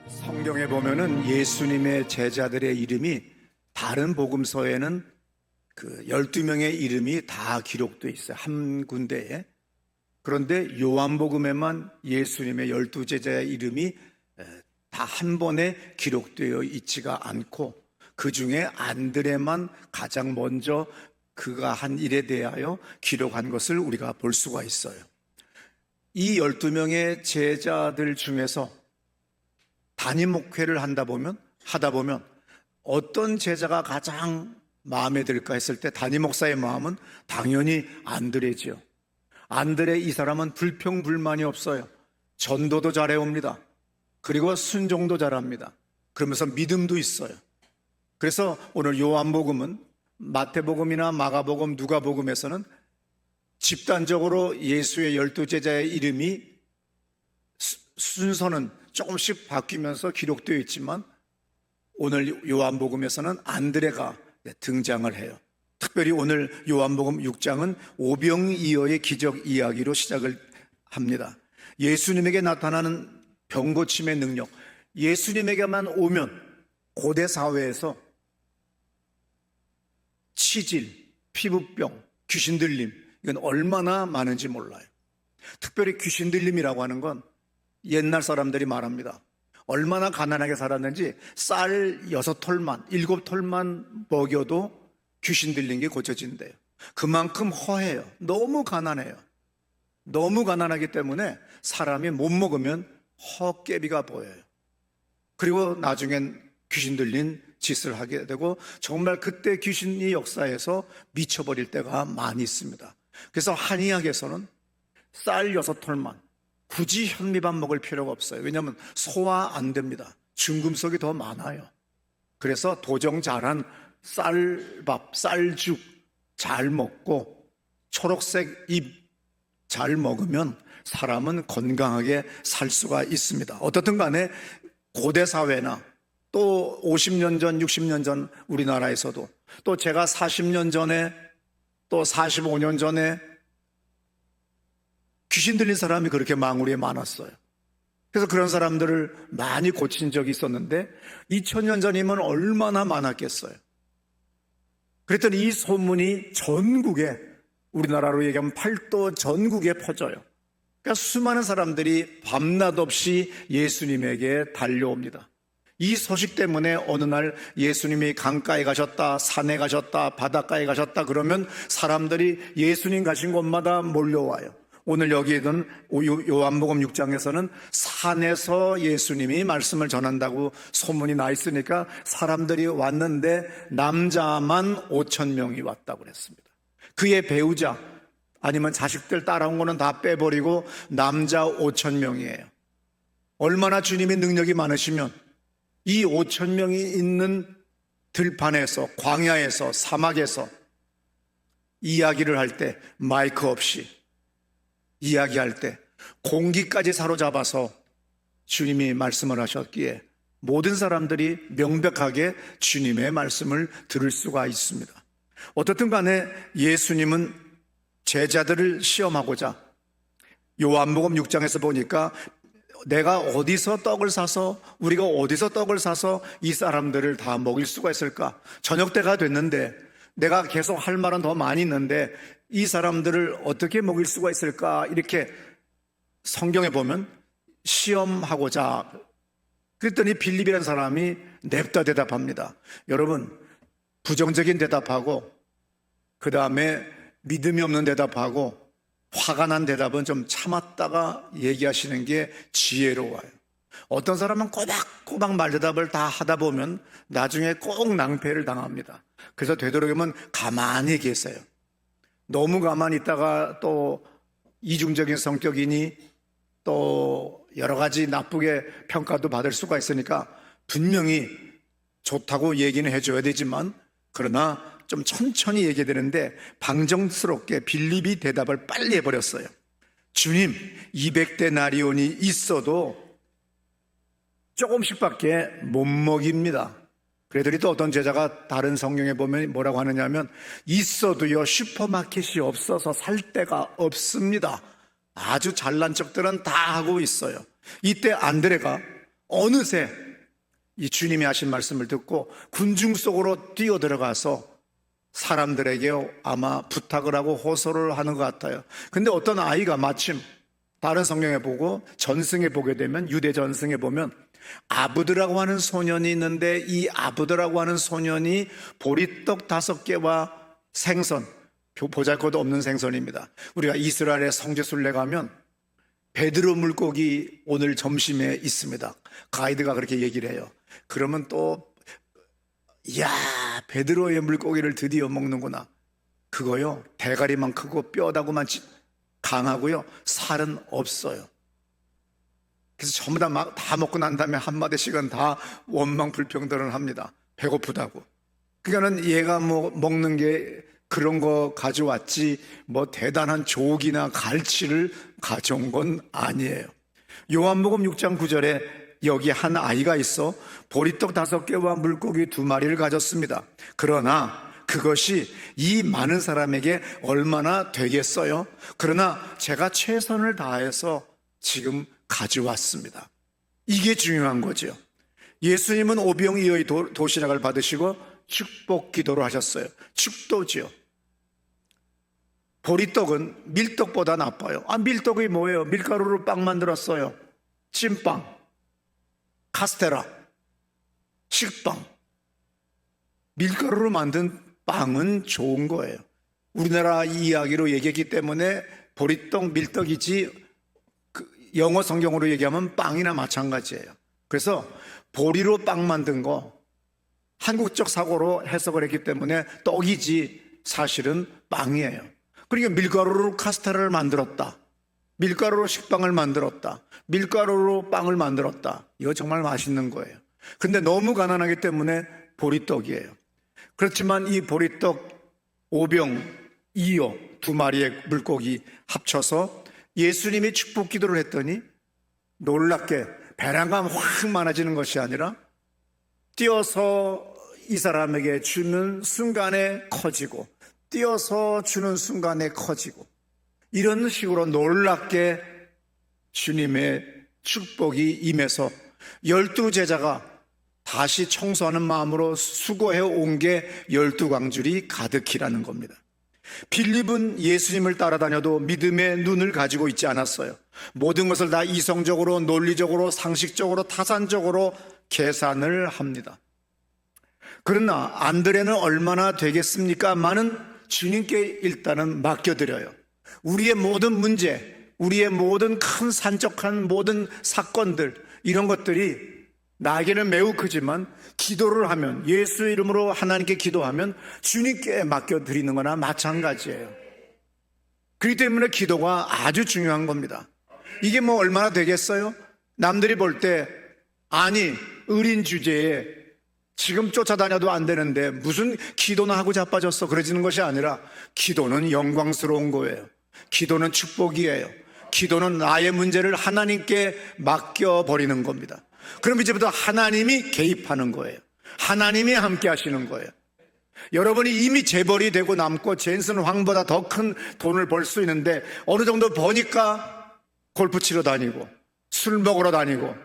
성경에 보면은 예수님의 제자들의 이름이 다른 복음서에는 그 12명의 이름이 다 기록되어 있어요. 한 군데에. 그런데 요한복음에만 예수님의 12제자의 이름이 다 한 번에 기록되어 있지가 않고, 그 중에 안드레만 가장 먼저 그가 한 일에 대하여 기록한 것을 우리가 볼 수가 있어요. 이 12명의 제자들 중에서 단임 목회를 하다 보면 어떤 제자가 가장 마음에 들까 했을 때 담임 목사의 마음은 당연히 안드레지요. 안드레, 이 사람은 불평불만이 없어요. 전도도 잘해옵니다. 그리고 순종도 잘합니다. 그러면서 믿음도 있어요. 그래서 오늘 요한복음은 마태복음이나 마가복음, 누가복음에서는 집단적으로 예수의 12제자의 이름이 순서는 조금씩 바뀌면서 기록되어 있지만, 오늘 요한복음에서는 안드레가 등장을 해요. 특별히 오늘 요한복음 6장은 오병이어의 기적 이야기로 시작을 합니다. 예수님에게 나타나는 병고침의 능력, 예수님에게만 오면 고대 사회에서 치질, 피부병, 귀신 들림, 이건 얼마나 많은지 몰라요. 특별히 귀신 들림이라고 하는 건 옛날 사람들이 말합니다. 얼마나 가난하게 살았는지 쌀 6톨만, 7톨만 먹여도 귀신 들린 게 고쳐진대요. 그만큼 허해요. 너무 가난해요. 너무 가난하기 때문에 사람이 못 먹으면 헛개비가 보여요. 그리고 나중엔 귀신 들린 짓을 하게 되고, 정말 그때 귀신이 역사에서 미쳐버릴 때가 많이 있습니다. 그래서 한의학에서는 쌀 6톨만, 굳이 현미밥 먹을 필요가 없어요. 왜냐하면 소화 안 됩니다. 중금속이 더 많아요. 그래서 도정 잘한 쌀밥, 쌀죽 잘 먹고 초록색 잎 잘 먹으면 사람은 건강하게 살 수가 있습니다. 어떻든 간에 고대 사회나 또 50년 전, 60년 전 우리나라에서도, 또 제가 40년 전에, 또 45년 전에 귀신 들린 사람이 그렇게 망우리에 많았어요. 그래서 그런 사람들을 많이 고친 적이 있었는데 2000년 전이면 얼마나 많았겠어요. 그랬더니 이 소문이 전국에, 우리나라로 얘기하면 팔도 전국에 퍼져요. 그러니까 수많은 사람들이 밤낮 없이 예수님에게 달려옵니다. 이 소식 때문에 어느 날 예수님이 강가에 가셨다, 산에 가셨다, 바닷가에 가셨다 그러면 사람들이 예수님 가신 곳마다 몰려와요. 오늘 여기 있는 요한복음 6장에서는 산에서 예수님이 말씀을 전한다고 소문이 나 있으니까 사람들이 왔는데 남자만 5,000명이 왔다고 그랬습니다. 그의 배우자 아니면 자식들 따라온 거는 다 빼버리고 남자 5,000명이에요. 얼마나 주님의 능력이 많으시면 이 5,000명이 있는 들판에서, 광야에서, 사막에서 이야기를 할 때, 마이크 없이 이야기할 때 공기까지 사로잡아서 주님이 말씀을 하셨기에 모든 사람들이 명백하게 주님의 말씀을 들을 수가 있습니다. 어떻든 간에 예수님은 제자들을 시험하고자 요한복음 6장에서 보니까 내가 어디서 떡을 사서, 우리가 어디서 떡을 사서 이 사람들을 다 먹일 수가 있을까? 저녁 때가 됐는데 내가 계속 할 말은 더 많이 있는데 이 사람들을 어떻게 먹일 수가 있을까? 이렇게 성경에 보면 시험하고자, 그랬더니 빌립이라는 사람이 냅다 대답합니다. 여러분, 부정적인 대답하고 그 다음에 믿음이 없는 대답하고 화가 난 대답은 좀 참았다가 얘기하시는 게 지혜로워요. 어떤 사람은 꼬박꼬박 말대답을 다 하다 보면 나중에 꼭 낭패를 당합니다. 그래서 되도록이면 가만히 계세요. 너무 가만히 있다가 또 이중적인 성격이니 또 여러 가지 나쁘게 평가도 받을 수가 있으니까 분명히 좋다고 얘기는 해줘야 되지만, 그러나 좀 천천히 얘기해야 되는데 방정스럽게 빌립이 대답을 빨리 해버렸어요. 주님, 200데나리온이 있어도 조금씩밖에 못 먹입니다. 그랬더니 또 어떤 제자가 다른 성경에 보면 뭐라고 하느냐 하면, 있어도요 슈퍼마켓이 없어서 살 데가 없습니다. 아주 잘난 척들은 다 하고 있어요. 이때 안드레가 어느새 이 주님이 하신 말씀을 듣고 군중 속으로 뛰어들어가서 사람들에게 아마 부탁을 하고 호소를 하는 것 같아요. 근데 어떤 아이가 마침 다른 성경에 보고 전승에 보게 되면, 유대 전승에 보면 아부드라고 하는 소년이 있는데, 이 아부드라고 하는 소년이 보리떡 5개와 생선, 보잘것도 없는 생선입니다. 우리가 이스라엘의 성지순례 가면 베드로 물고기 오늘 점심에 있습니다. 가이드가 그렇게 얘기를 해요. 그러면 또 이야, 베드로의 물고기를 드디어 먹는구나. 그거요, 대가리만 크고 뼈다구만 강하고요, 살은 없어요. 그래서 전부 다 먹고 난 다음에 한마디씩은 다 원망 불평들을 합니다. 배고프다고. 그러니까는 얘가 뭐 먹는 게 그런 거 가져왔지 뭐 대단한 조기나 갈치를 가져온 건 아니에요. 요한복음 6장 9절에 여기 한 아이가 있어 보리떡 5개와 물고기 2마리를 가졌습니다. 그러나 그것이 이 많은 사람에게 얼마나 되겠어요? 그러나 제가 최선을 다해서 지금 가져왔습니다. 이게 중요한 거죠. 예수님은 오병이어의 도시락을 받으시고 축복 기도를 하셨어요. 축도지요. 보리떡은 밀떡보다 나빠요. 밀떡이 뭐예요? 밀가루로 빵 만들었어요. 찐빵, 카스테라, 식빵. 밀가루로 만든 빵은 좋은 거예요. 우리나라 이야기로 얘기했기 때문에 보리떡, 밀떡이지 영어 성경으로 얘기하면 빵이나 마찬가지예요. 그래서 보리로 빵 만든 거 한국적 사고로 해석을 했기 때문에 떡이지 사실은 빵이에요. 그러니까 밀가루로 카스테라를 만들었다, 밀가루로 식빵을 만들었다, 밀가루로 빵을 만들었다. 이거 정말 맛있는 거예요. 근데 너무 가난하기 때문에 보리떡이에요. 그렇지만 이 보리떡 5병 2호 2마리의 물고기 합쳐서 예수님이 축복 기도를 했더니 놀랍게 배란감 확 많아지는 것이 아니라 띄어서 이 사람에게 주는 순간에 커지고, 띄어서 주는 순간에 커지고, 이런 식으로 놀랍게 주님의 축복이 임해서 12제자가 다시 청소하는 마음으로 수고해 온 게 12광줄이 가득히라는 겁니다. 빌립은 예수님을 따라다녀도 믿음의 눈을 가지고 있지 않았어요. 모든 것을 다 이성적으로, 논리적으로, 상식적으로, 타산적으로 계산을 합니다. 그러나 안드레는 얼마나 되겠습니까? 많은 주님께 일단은 맡겨드려요. 우리의 모든 문제, 우리의 모든 큰 산적한 모든 사건들, 이런 것들이 나에게는 매우 크지만 기도를 하면, 예수 이름으로 하나님께 기도하면 주님께 맡겨드리는 거나 마찬가지예요. 그렇기 때문에 기도가 아주 중요한 겁니다. 이게 뭐 얼마나 되겠어요? 남들이 볼 때 아니 어린 주제에 지금 쫓아다녀도 안 되는데 무슨 기도나 하고 자빠졌어, 그러지는 것이 아니라 기도는 영광스러운 거예요. 기도는 축복이에요. 기도는 나의 문제를 하나님께 맡겨버리는 겁니다. 그럼 이제부터 하나님이 개입하는 거예요. 하나님이 함께 하시는 거예요. 여러분이 이미 재벌이 되고 남고 젠슨 황보다 더 큰 돈을 벌 수 있는데 어느 정도 버니까 골프 치러 다니고 술 먹으러 다니고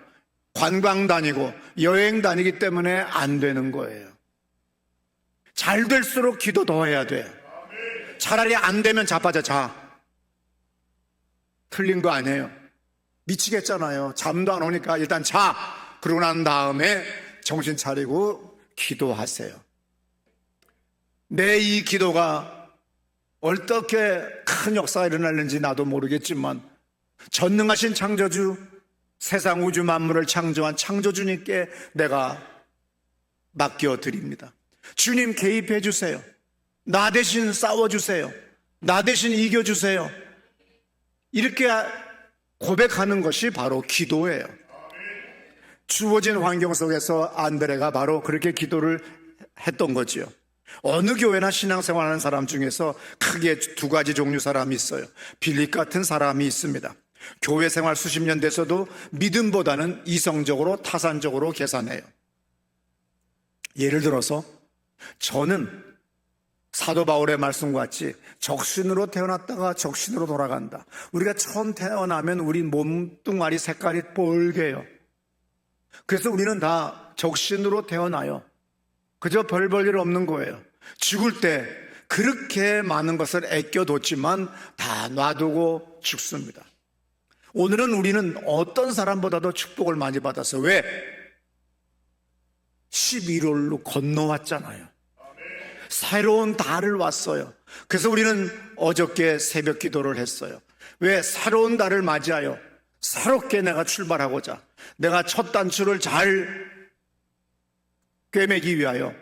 관광 다니고 여행 다니기 때문에 안 되는 거예요. 잘 될수록 기도 더 해야 돼요. 차라리 안 되면 자빠져 자. 틀린 거 아니에요. 미치겠잖아요. 잠도 안 오니까 일단 자. 그러고 난 다음에 정신 차리고 기도하세요. 내 이 기도가 어떻게 큰 역사가 일어날는지 나도 모르겠지만 전능하신 창조주, 세상 우주 만물을 창조한 창조주님께 내가 맡겨드립니다. 주님 개입해 주세요. 나 대신 싸워주세요. 나 대신 이겨주세요. 이렇게 고백하는 것이 바로 기도예요. 주어진 환경 속에서 안드레가 바로 그렇게 기도를 했던 거지요. 어느 교회나 신앙생활하는 사람 중에서 크게 2가지 종류 사람이 있어요. 빌립 같은 사람이 있습니다. 교회 생활 수십 년 돼서도 믿음보다는 이성적으로, 타산적으로 계산해요. 예를 들어서 저는 사도 바울의 말씀과 같이 적신으로 태어났다가 적신으로 돌아간다. 우리가 처음 태어나면 우리 몸뚱아리 색깔이 뻘개요. 그래서 우리는 다 적신으로 태어나요. 그저 별 볼 일 없는 거예요. 죽을 때 그렇게 많은 것을 아껴뒀지만 다 놔두고 죽습니다. 오늘은 우리는 어떤 사람보다도 축복을 많이 받았어요. 왜? 11월로 건너왔잖아요. 새로운 달을 왔어요. 그래서 우리는 어저께 새벽 기도를 했어요. 왜? 새로운 달을 맞이하여 새롭게 내가 출발하고자, 내가 첫 단추를 잘 꿰매기 위하여,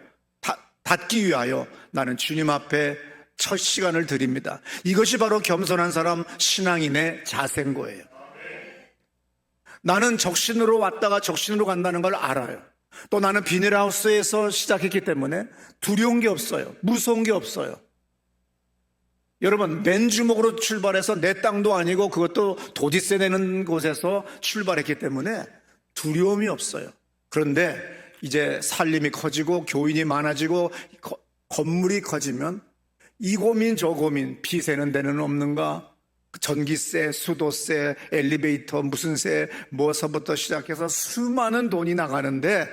닫기 위하여 나는 주님 앞에 첫 시간을 드립니다. 이것이 바로 겸손한 사람, 신앙인의 자세인 거예요. 나는 적신으로 왔다가 적신으로 간다는 걸 알아요. 또 나는 비닐하우스에서 시작했기 때문에 두려운 게 없어요. 무서운 게 없어요. 여러분, 맨주먹으로 출발해서 내 땅도 아니고 그것도 도지세 내는 곳에서 출발했기 때문에 두려움이 없어요. 그런데 이제 살림이 커지고 교인이 많아지고 건물이 커지면 이 고민 저 고민, 비 새는 데는 없는가, 전기세, 수도세, 엘리베이터 무슨 세, 뭐서부터 시작해서 수많은 돈이 나가는데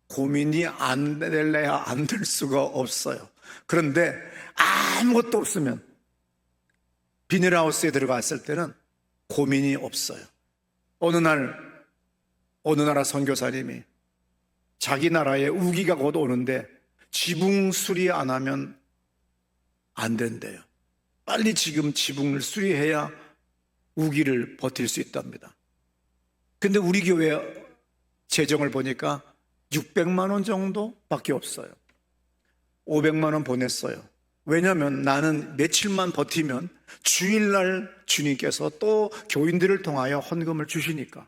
고민이 안 될래야 안 될 수가 없어요. 그런데 아무것도 없으면, 비닐하우스에 들어갔을 때는 고민이 없어요. 어느 나라 선교사님이 자기 나라에 우기가 곧 오는데 지붕 수리 안 하면 안 된대요. 빨리 지금 지붕을 수리해야 우기를 버틸 수 있답니다. 근데 우리 교회 재정을 보니까 600만 원 정도밖에 없어요. 500만 원 보냈어요. 왜냐하면 나는 며칠만 버티면 주일날 주님께서 또 교인들을 통하여 헌금을 주시니까.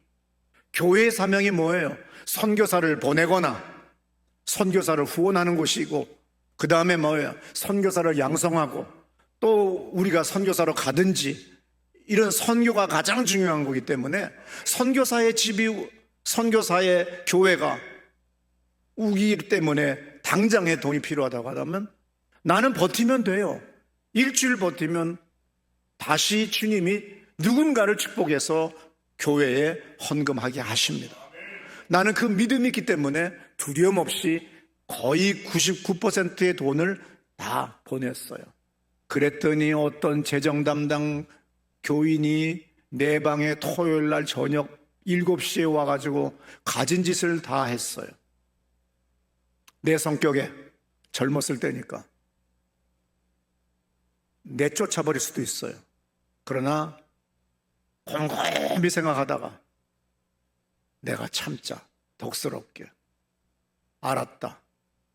교회의 사명이 뭐예요? 선교사를 보내거나 선교사를 후원하는 곳이고, 그 다음에 뭐예요? 선교사를 양성하고, 또 우리가 선교사로 가든지, 이런 선교가 가장 중요한 거기 때문에 선교사의 집이, 선교사의 교회가 우기 때문에 당장에 돈이 필요하다고 하다면 나는 버티면 돼요. 일주일 버티면 다시 주님이 누군가를 축복해서 교회에 헌금하게 하십니다. 나는 그 믿음이 있기 때문에 두려움 없이 거의 99%의 돈을 다 보냈어요. 그랬더니 어떤 재정 담당 교인이 내 방에 토요일 날 저녁 7시에 와가지고 가진 짓을 다 했어요. 내 성격에 젊었을 때니까 내쫓아버릴 수도 있어요. 그러나 곰곰이 생각하다가 내가 참자, 덕스럽게 알았다,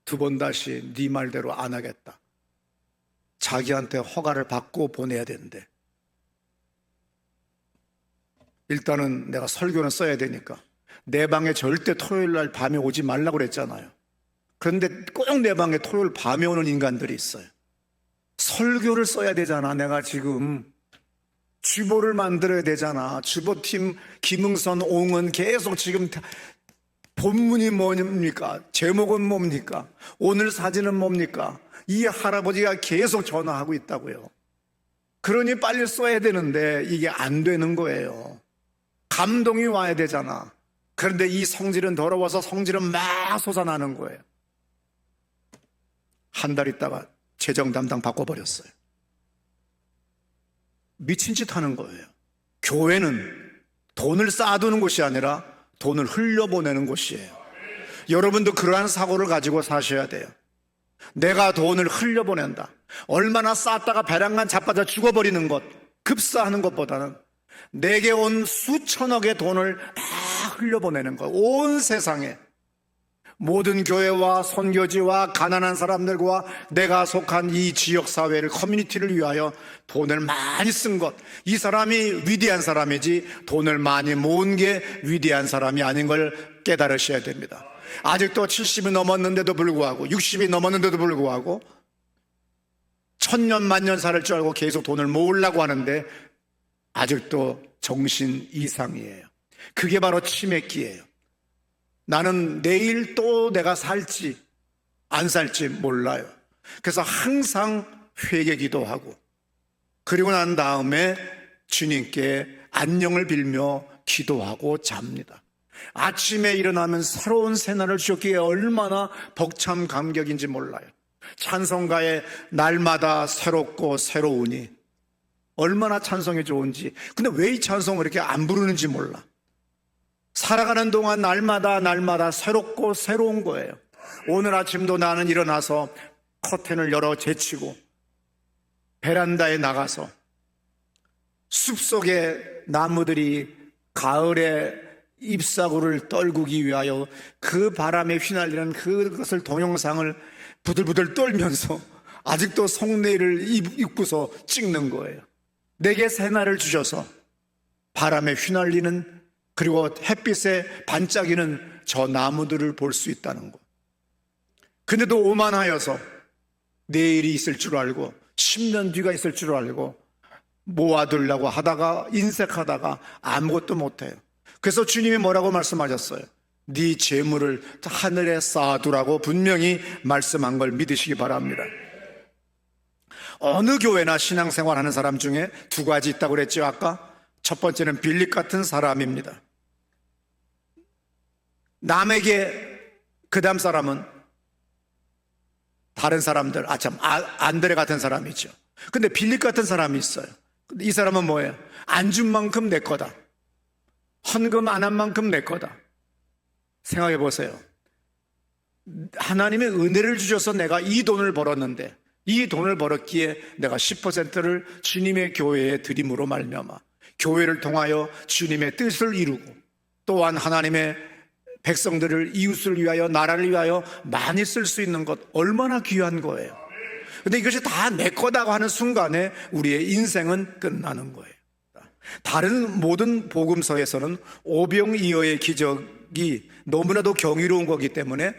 두 번 다시 네 말대로 안 하겠다. 자기한테 허가를 받고 보내야 되는데 일단은 내가 설교는 써야 되니까 내 방에 절대 토요일 날 밤에 오지 말라고 그랬잖아요. 그런데 꼭 내 방에 토요일 밤에 오는 인간들이 있어요. 설교를 써야 되잖아. 내가 지금 주보를 만들어야 되잖아. 주보팀 김응선, 옹은 계속 지금 본문이 뭡니까? 제목은 뭡니까? 오늘 사진은 뭡니까? 이 할아버지가 계속 전화하고 있다고요. 그러니 빨리 써야 되는데 이게 안 되는 거예요. 감동이 와야 되잖아. 그런데 이 성질은 더러워서 성질은 막 솟아나는 거예요. 한 달 있다가 재정 담당 바꿔버렸어요. 미친 짓 하는 거예요. 교회는 돈을 쌓아두는 곳이 아니라 돈을 흘려보내는 곳이에요. 여러분도 그러한 사고를 가지고 사셔야 돼요. 내가 돈을 흘려보낸다. 얼마나 쌓았다가 배란간 자빠져 죽어버리는 것, 급사하는 것보다는 내게 온 수천억의 돈을 다 흘려보내는 것. 온 세상에 모든 교회와 선교지와 가난한 사람들과 내가 속한 이 지역사회를, 커뮤니티를 위하여 돈을 많이 쓴 것. 이 사람이 위대한 사람이지 돈을 많이 모은 게 위대한 사람이 아닌 걸 깨달으셔야 됩니다. 아직도 70이 넘었는데도 불구하고, 60이 넘었는데도 불구하고 1000년 만년 살 줄 알고 계속 돈을 모으려고 하는데 아직도 정신 이상이에요. 그게 바로 치매기예요. 나는 내일 또 내가 살지 안 살지 몰라요. 그래서 항상 회개 기도하고, 그리고 난 다음에 주님께 안녕을 빌며 기도하고 잡니다. 아침에 일어나면 새로운 새날을 주셨기에 얼마나 벅참 감격인지 몰라요. 찬송가에 날마다 새롭고 새로우니 얼마나 찬송이 좋은지. 근데 왜 이 찬송을 이렇게 안 부르는지 몰라. 살아가는 동안 날마다 새롭고 새로운 거예요. 오늘 아침도 나는 일어나서 커튼을 열어 제치고 베란다에 나가서 숲속에 나무들이 가을에 잎사구를 떨구기 위하여 그 바람에 휘날리는 그것을 동영상을 부들부들 떨면서 아직도 속내를 입고서 찍는 거예요. 내게 새날을 주셔서 바람에 휘날리는, 그리고 햇빛에 반짝이는 저 나무들을 볼 수 있다는 것. 근데도 오만하여서 내일이 있을 줄 알고 10년 뒤가 있을 줄 알고 모아두려고 하다가 인색하다가 아무것도 못해요. 그래서 주님이 뭐라고 말씀하셨어요? 네 재물을 하늘에 쌓아두라고 분명히 말씀한 걸 믿으시기 바랍니다. 어느 교회나 신앙생활하는 사람 중에 두 가지 있다고 그랬죠 아까? 첫 번째는 빌립 같은 사람입니다. 남에게, 그 다음 사람은 다른 사람들, 안드레 같은 사람이죠. 근데 빌립 같은 사람이 있어요. 근데 이 사람은 뭐예요? 안 준 만큼 내 거다. 헌금 안 한 만큼 내 거다. 생각해 보세요. 하나님의 은혜를 주셔서 내가 이 돈을 벌었는데, 이 돈을 벌었기에 내가 10%를 주님의 교회에 드림으로 말미암아 교회를 통하여 주님의 뜻을 이루고, 또한 하나님의 백성들을, 이웃을 위하여, 나라를 위하여 많이 쓸 수 있는 것, 얼마나 귀한 거예요. 근데 이것이 다 내 거다고 하는 순간에 우리의 인생은 끝나는 거예요. 다른 모든 복음서에서는 오병이어의 기적이 너무나도 경이로운 거기 때문에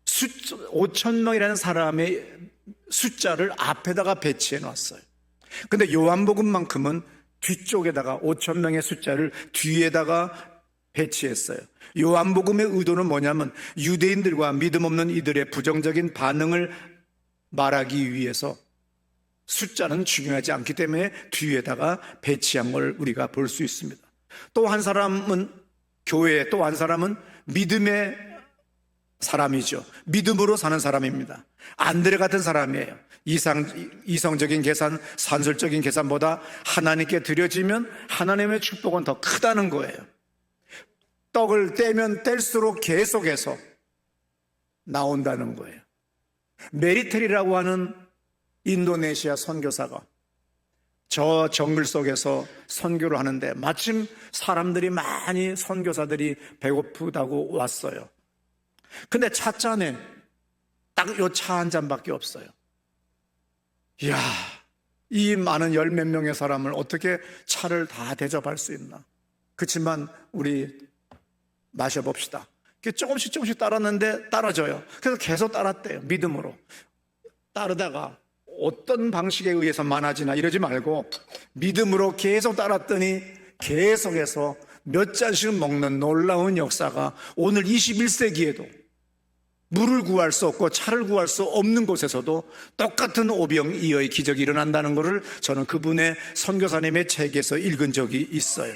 5,000명이라는 사람의 숫자를 앞에다가 배치해 놨어요. 근데 요한복음만큼은 뒤쪽에다가 5,000명의 숫자를 뒤에다가 배치했어요. 요한복음의 의도는 뭐냐면 유대인들과 믿음 없는 이들의 부정적인 반응을 말하기 위해서 숫자는 중요하지 않기 때문에 뒤에다가 배치한 걸 우리가 볼 수 있습니다. 또 한 사람은 교회, 또 한 사람은 믿음의 사람이죠. 믿음으로 사는 사람입니다. 안드레 같은 사람이에요. 이성적인 계산, 산술적인 계산보다 하나님께 드려지면 하나님의 축복은 더 크다는 거예요. 떡을 떼면 뗄수록 계속해서 나온다는 거예요. 메리텔이라고 하는 인도네시아 선교사가 저 정글 속에서 선교를 하는데 마침 사람들이 많이, 선교사들이 배고프다고 왔어요. 근데 찻잔에 딱 요 차 한 잔밖에 없어요. 이야, 이 많은 열 몇 명의 사람을 어떻게 차를 다 대접할 수 있나. 그렇지만 우리 마셔봅시다. 조금씩 따랐는데 따라져요. 그래서 계속 따랐대요. 믿음으로 따르다가 어떤 방식에 의해서 많아지나 이러지 말고 믿음으로 계속 따랐더니 계속해서 몇 잔씩 먹는 놀라운 역사가 오늘 21세기에도 물을 구할 수 없고 차를 구할 수 없는 곳에서도 똑같은 오병이어의 기적이 일어난다는 것을 저는 그분의 선교사님의 책에서 읽은 적이 있어요.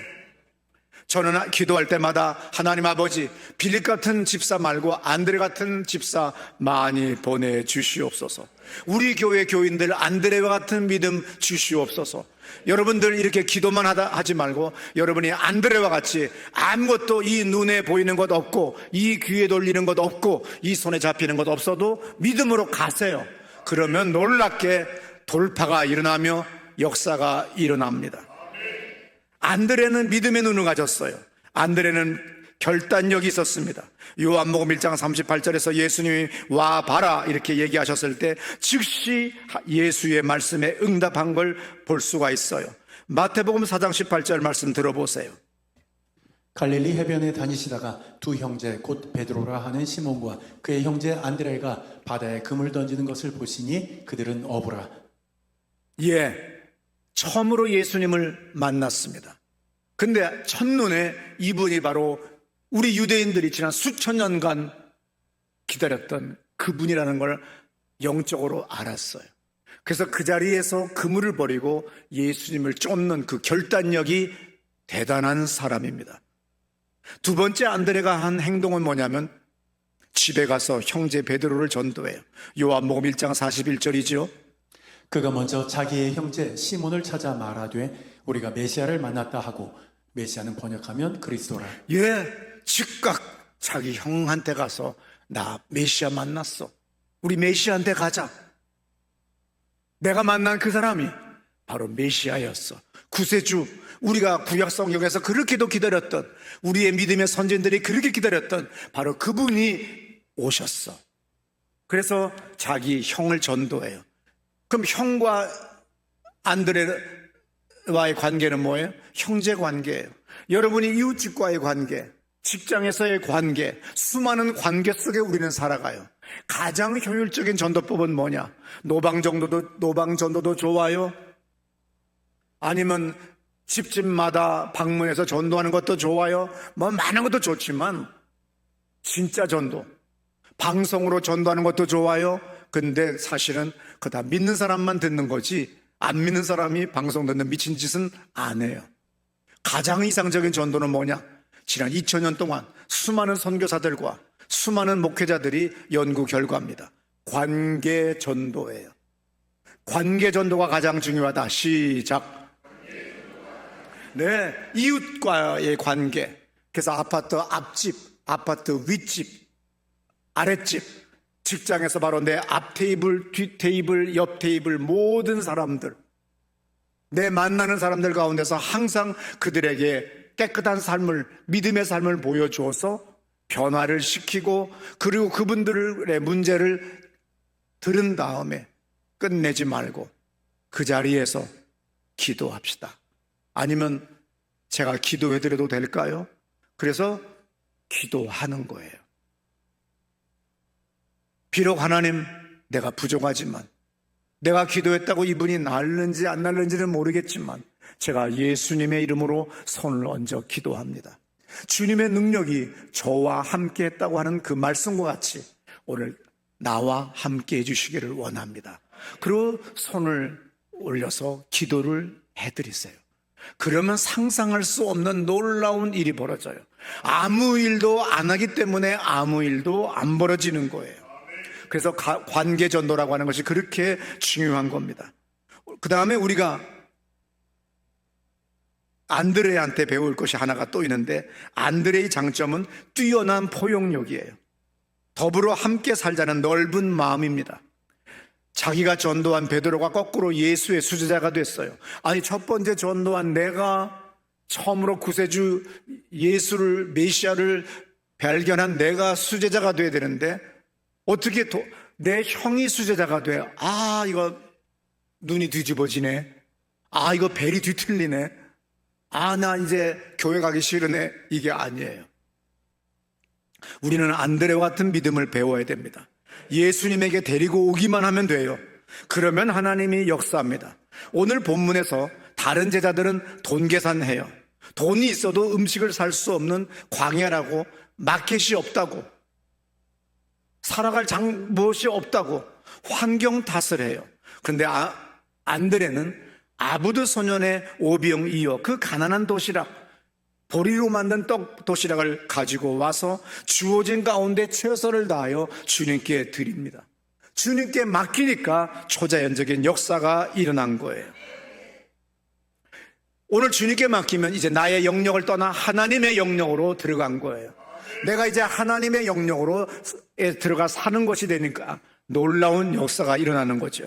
저는 기도할 때마다 하나님 아버지, 빌립 같은 집사 말고 안드레 같은 집사 많이 보내주시옵소서. 우리 교회 교인들 안드레와 같은 믿음 주시옵소서. 여러분들 이렇게 기도만 하지 말고 여러분이 안드레와 같이 아무것도 이 눈에 보이는 것 없고 이 귀에 돌리는 것 없고 이 손에 잡히는 것 없어도 믿음으로 가세요. 그러면 놀랍게 돌파가 일어나며 역사가 일어납니다. 안드레는 믿음의 눈을 가졌어요. 안드레는 결단력이 있었습니다. 요한복음 1장 38절에서 예수님이 와 봐라 이렇게 얘기하셨을 때 즉시 예수의 말씀에 응답한 걸 볼 수가 있어요. 마태복음 4장 18절 말씀 들어보세요. 갈릴리 해변에 다니시다가 두 형제 곧 베드로라 하는 시몬과 그의 형제 안드레가 바다에 금을 던지는 것을 보시니 그들은 어부라. 처음으로 예수님을 만났습니다. 근데 첫눈에 이분이 바로 우리 유대인들이 지난 수천 년간 기다렸던 그분이라는 걸 영적으로 알았어요. 그래서 그 자리에서 그물을 버리고 예수님을 쫓는 그 결단력이 대단한 사람입니다. 두 번째 안드레가 한 행동은 뭐냐면 집에 가서 형제 베드로를 전도해요. 요한복음 1장 41절이죠. 그가 먼저 자기의 형제 시몬을 찾아 말하되 우리가 메시아를 만났다 하고, 메시아는 번역하면 그리스도라. 예, 즉각 자기 형한테 가서 나 메시아 만났어. 우리 메시아한테 가자. 내가 만난 그 사람이 바로 메시아였어. 구세주, 우리가 구약 성경에서 그렇게도 기다렸던, 우리의 믿음의 선진들이 그렇게 기다렸던 바로 그분이 오셨어. 그래서 자기 형을 전도해요. 그럼 형과 안드레와의 관계는 뭐예요? 형제 관계예요. 여러분이 이웃집과의 관계, 직장에서의 관계, 수많은 관계 속에 우리는 살아가요. 가장 효율적인 전도법은 뭐냐? 노방 전도도 좋아요. 아니면 집집마다 방문해서 전도하는 것도 좋아요. 뭐 많은 것도 좋지만 진짜 전도, 방송으로 전도하는 것도 좋아요. 근데 사실은 그거 다 믿는 사람만 듣는 거지, 안 믿는 사람이 방송 듣는 미친 짓은 안 해요. 가장 이상적인 전도는 뭐냐? 지난 2000년 동안 수많은 선교사들과 수많은 목회자들이 연구 결과입니다. 관계 전도예요. 관계 전도가 가장 중요하다. 시작. 네, 이웃과의 관계. 그래서 아파트 앞집, 아파트 윗집, 아랫집, 직장에서 바로 내 앞 테이블, 뒷 테이블, 옆 테이블, 모든 사람들, 내 만나는 사람들 가운데서 항상 그들에게 깨끗한 삶을, 믿음의 삶을 보여주어서 변화를 시키고, 그리고 그분들의 문제를 들은 다음에 끝내지 말고 그 자리에서 기도합시다. 아니면 제가 기도해드려도 될까요? 그래서 기도하는 거예요. 비록 하나님, 내가 부족하지만, 내가 기도했다고 이분이 낫는지 안 낫는지는 모르겠지만 제가 예수님의 이름으로 손을 얹어 기도합니다. 주님의 능력이 저와 함께 했다고 하는 그 말씀과 같이 오늘 나와 함께 해주시기를 원합니다. 그리고 손을 올려서 기도를 해드리세요. 그러면 상상할 수 없는 놀라운 일이 벌어져요. 아무 일도 안 하기 때문에 아무 일도 안 벌어지는 거예요. 그래서 관계 전도라고 하는 것이 그렇게 중요한 겁니다. 그 다음에 우리가 안드레한테 배울 것이 하나가 또 있는데, 안드레의 장점은 뛰어난 포용력이에요. 더불어 함께 살자는 넓은 마음입니다. 자기가 전도한 베드로가 거꾸로 예수의 수제자가 됐어요. 아니, 첫 번째 전도한 내가, 처음으로 구세주 예수를, 메시아를 발견한 내가 수제자가 돼야 되는데 어떻게 내 형이 수제자가 돼? 아, 이거 눈이 뒤집어지네. 아, 이거 벨이 뒤틀리네. 아, 나 이제 교회 가기 싫으네. 이게 아니에요. 우리는 안드레와 같은 믿음을 배워야 됩니다. 예수님에게 데리고 오기만 하면 돼요. 그러면 하나님이 역사합니다. 오늘 본문에서 다른 제자들은 돈 계산해요. 돈이 있어도 음식을 살 수 없는 광야라고, 마켓이 없다고, 살아갈 무엇이 없다고 환경 탓을 해요. 그런데 안드레는 아부드 소년의 오병 이어 그 가난한 도시락, 보리로 만든 떡 도시락을 가지고 와서 주어진 가운데 최선을 다하여 주님께 드립니다. 주님께 맡기니까 초자연적인 역사가 일어난 거예요. 오늘 주님께 맡기면 이제 나의 영역을 떠나 하나님의 영역으로 들어간 거예요. 내가 이제 하나님의 영역으로 들어가 사는 것이 되니까 놀라운 역사가 일어나는 거죠.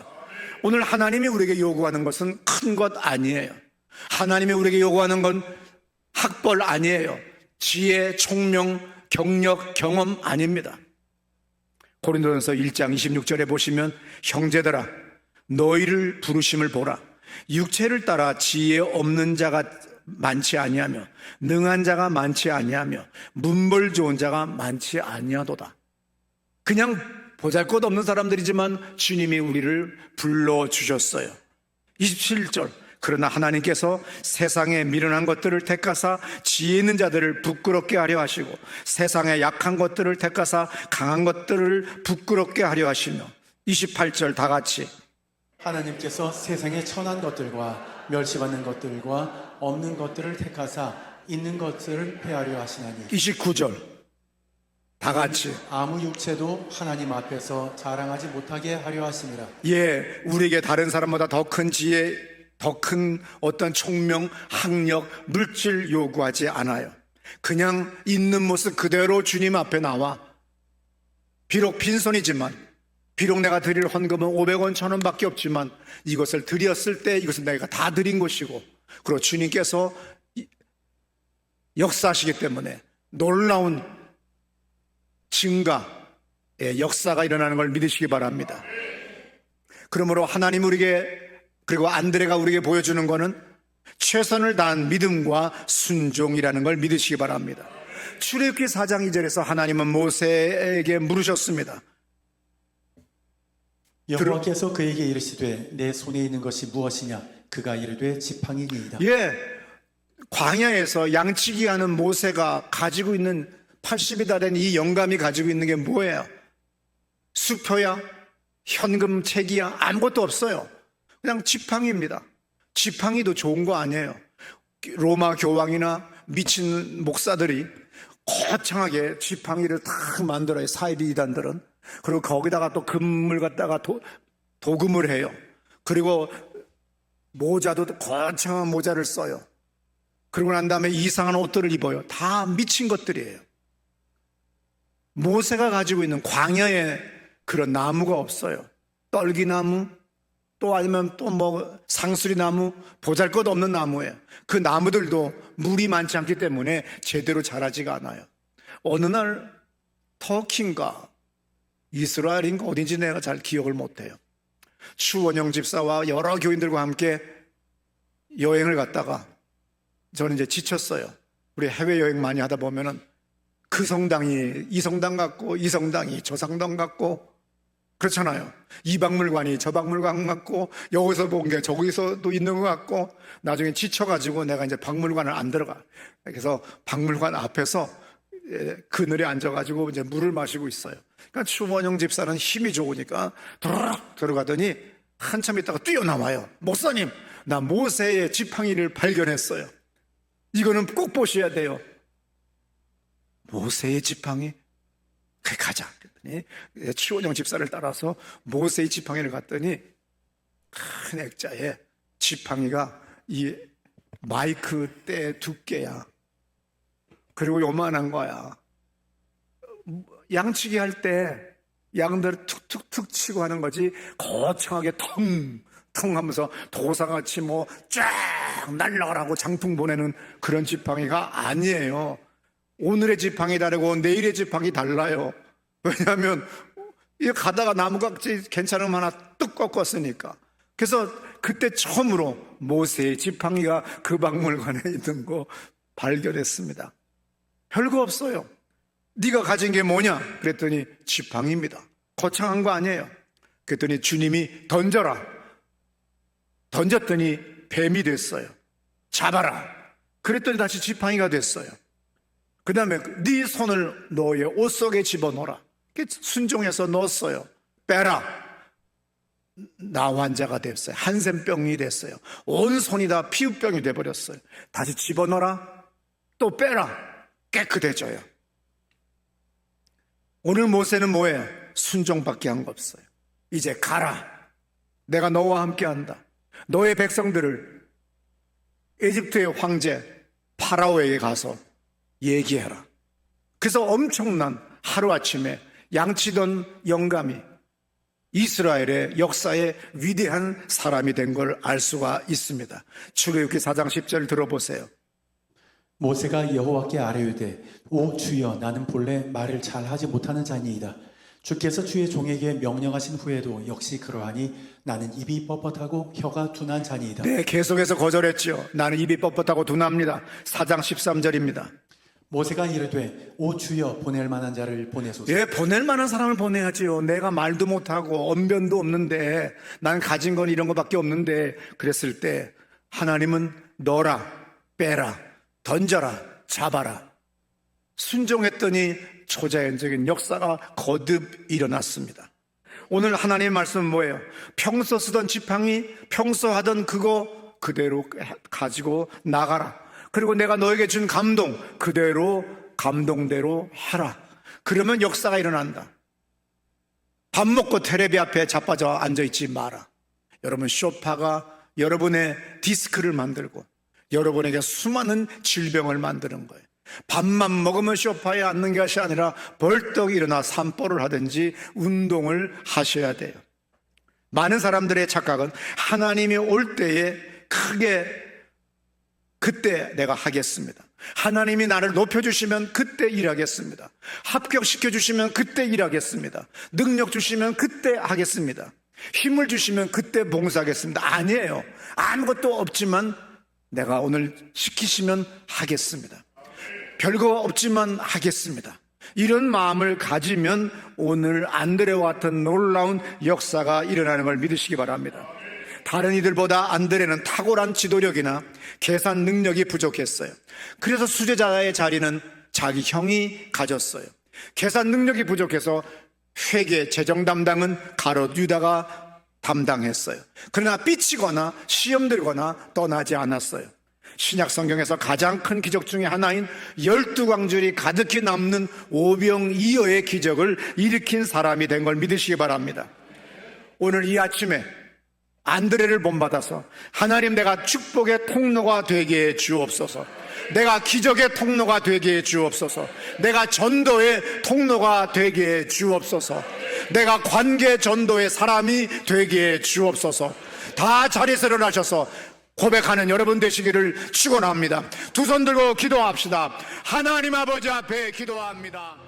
오늘 하나님이 우리에게 요구하는 것은 큰 것 아니에요. 하나님이 우리에게 요구하는 건 학벌 아니에요. 지혜, 총명, 경력, 경험 아닙니다. 고린도전서 1장 26절에 보시면, 형제들아 너희를 부르심을 보라. 육체를 따라 지혜 없는 자가 많지 아니하며 능한 자가 많지 아니하며 문벌 좋은 자가 많지 아니하도다. 그냥 보잘것없는 사람들이지만 주님이 우리를 불러주셨어요. 27절, 그러나 하나님께서 세상에 미련한 것들을 택하사 지혜 있는 자들을 부끄럽게 하려 하시고 세상에 약한 것들을 택하사 강한 것들을 부끄럽게 하려 하시며, 28절 다 같이, 하나님께서 세상에 천한 것들과 멸시받는 것들과 없는 것들을 택하사 있는 것을 패하려 하시나니 29절 다 같이 아무 육체도 하나님 앞에서 자랑하지 못하게 하려 하심이라. 예, 우리에게 다른 사람보다 더 큰 지혜, 더 큰 어떤 총명, 학력, 물질 요구하지 않아요. 그냥 있는 모습 그대로 주님 앞에 나와 비록 빈손이지만, 비록 내가 드릴 헌금은 500원, 1000원밖에 없지만 이것을 드렸을 때 이것은 내가 다 드린 것이고, 그리고 주님께서 역사하시기 때문에 놀라운 증가의 역사가 일어나는 걸 믿으시기 바랍니다. 그러므로 하나님 우리에게, 그리고 안드레가 우리에게 보여주는 것은 최선을 다한 믿음과 순종이라는 걸 믿으시기 바랍니다. 출애굽기 4장 2절에서 하나님은 모세에게 물으셨습니다. 여호와께서 그에게 이르시되 내 손에 있는 것이 무엇이냐? 그가 이르되 지팡이니이다. 예, 광야에서 양치기 하는 모세가 가지고 있는 80이 다 된 이 영감이 가지고 있는 게 뭐예요? 수표야? 현금 책이야? 아무것도 없어요. 그냥 지팡이입니다. 지팡이도 좋은 거 아니에요. 로마 교황이나 미친 목사들이 거창하게 지팡이를 딱 만들어요. 사이비 이단들은. 그리고 거기다가 또 금을 갖다가 도금을 해요. 그리고 모자도 거창한 모자를 써요. 그러고 난 다음에 이상한 옷들을 입어요. 다 미친 것들이에요. 모세가 가지고 있는 광야에 그런 나무가 없어요. 떨기나무, 또 아니면 또 뭐 상수리나무, 보잘것없는 나무예요. 그 나무들도 물이 많지 않기 때문에 제대로 자라지가 않아요. 어느 날 터키인가 이스라엘인가 어딘지 내가 잘 기억을 못해요. 추원영 집사와 여러 교인들과 함께 여행을 갔다가 저는 이제 지쳤어요. 우리 해외여행 많이 하다 보면은 그 성당이 이 성당 같고 이 성당이 저 성당 같고 그렇잖아요. 이 박물관이 저 박물관 같고 여기서 본 게 저기서도 있는 것 같고 나중에 지쳐가지고 내가 이제 박물관을 안 들어가. 그래서 박물관 앞에서 그늘에 앉아가지고 이제 물을 마시고 있어요. 그러니까 추원영 집사는 힘이 좋으니까 드르륵 들어가더니 한참 있다가 뛰어나와요. 목사님, 나 모세의 지팡이를 발견했어요. 이거는 꼭 보셔야 돼요. 모세의 지팡이? 그래 가자. 그랬더니 추원영 집사를 따라서 모세의 지팡이를 갔더니 큰 액자에 지팡이가 이 마이크 대 두께야. 그리고 요만한 거야. 양치기 할 때 양들을 툭툭툭 치고 하는 거지 거창하게 텅텅 하면서 도사같이 뭐 쫙 날라가라고 장풍 보내는 그런 지팡이가 아니에요. 오늘의 지팡이 다르고 내일의 지팡이 달라요. 왜냐하면 이 가다가 나무각지 괜찮으면 하나 뚝 꺾었으니까. 그래서 그때 처음으로 모세의 지팡이가 그 박물관에 있는 거 발견했습니다. 별거 없어요. 네가 가진 게 뭐냐? 그랬더니 지팡이입니다. 거창한 거 아니에요. 그랬더니 주님이 던져라. 던졌더니 뱀이 됐어요. 잡아라. 그랬더니 다시 지팡이가 됐어요. 그 다음에 네 손을 너의 옷 속에 집어넣어라. 순종해서 넣었어요. 빼라. 나 환자가 됐어요. 한센병이 됐어요. 온 손이 다 피부병이 돼버렸어요. 다시 집어넣어라. 또 빼라. 깨끗해져요. 오늘 모세는 뭐예요? 순종밖에 한 거 없어요. 이제 가라. 내가 너와 함께한다. 너의 백성들을 에집트의 황제 파라오에게 가서 얘기해라. 그래서 엄청난 하루아침에 양치던 영감이 이스라엘의 역사의 위대한 사람이 된 걸 알 수가 있습니다. 출애굽기 4장 10절 들어보세요. 모세가 여호와께 아뢰되 오 주여 나는 본래 말을 잘하지 못하는 자니이다. 주께서 주의 종에게 명령하신 후에도 역시 그러하니 나는 입이 뻣뻣하고 혀가 둔한 자니이다. 네, 계속해서 거절했죠. 나는 입이 뻣뻣하고 둔합니다. 4장 13절입니다. 모세가 이르되 오 주여 보낼 만한 자를 보내소서. 예, 보낼 만한 사람을 보내야지요. 내가 말도 못하고 언변도 없는데 난 가진 건 이런 것밖에 없는데 그랬을 때 하나님은 넣어라, 빼라, 던져라, 잡아라. 순종했더니 초자연적인 역사가 거듭 일어났습니다. 오늘 하나님의 말씀은 뭐예요? 평소 쓰던 지팡이, 평소 하던 그거 그대로 가지고 나가라. 그리고 내가 너에게 준 감동 그대로 감동대로 해라. 그러면 역사가 일어난다. 밥 먹고 테레비 앞에 자빠져 앉아있지 마라. 여러분, 쇼파가 여러분의 디스크를 만들고 여러분에게 수많은 질병을 만드는 거예요. 밥만 먹으면 쇼파에 앉는 것이 아니라 벌떡 일어나 산보를 하든지 운동을 하셔야 돼요. 많은 사람들의 착각은 하나님이 올 때에 크게 그때 내가 하겠습니다. 하나님이 나를 높여주시면 그때 일하겠습니다. 합격시켜주시면 그때 일하겠습니다. 능력 주시면 그때 하겠습니다. 힘을 주시면 그때 봉사하겠습니다. 아니에요. 아무것도 없지만 내가 오늘 시키시면 하겠습니다. 별거 없지만 하겠습니다. 이런 마음을 가지면 오늘 안드레와 같은 놀라운 역사가 일어나는 걸 믿으시기 바랍니다. 다른 이들보다 안드레는 탁월한 지도력이나 계산 능력이 부족했어요. 그래서 수제자의 자리는 자기 형이 가졌어요. 계산 능력이 부족해서 회계 재정 담당은 가롯 유다가 담당했어요. 그러나 삐치거나 시험 들거나 떠나지 않았어요. 신약 성경에서 가장 큰 기적 중에 하나인 12광줄이 가득히 남는 오병이어의 기적을 일으킨 사람이 된 걸 믿으시기 바랍니다. 오늘 이 아침에 안드레를 본받아서 하나님, 내가 축복의 통로가 되게 해 주옵소서. 내가 기적의 통로가 되게 해 주옵소서. 내가 전도의 통로가 되게 해 주옵소서. 내가 관계 전도의 사람이 되게 해 주옵소서. 다 자리에서 일어나셔서 고백하는 여러분 되시기를 축원합니다. 두 손 들고 기도합시다. 하나님 아버지 앞에 기도합니다.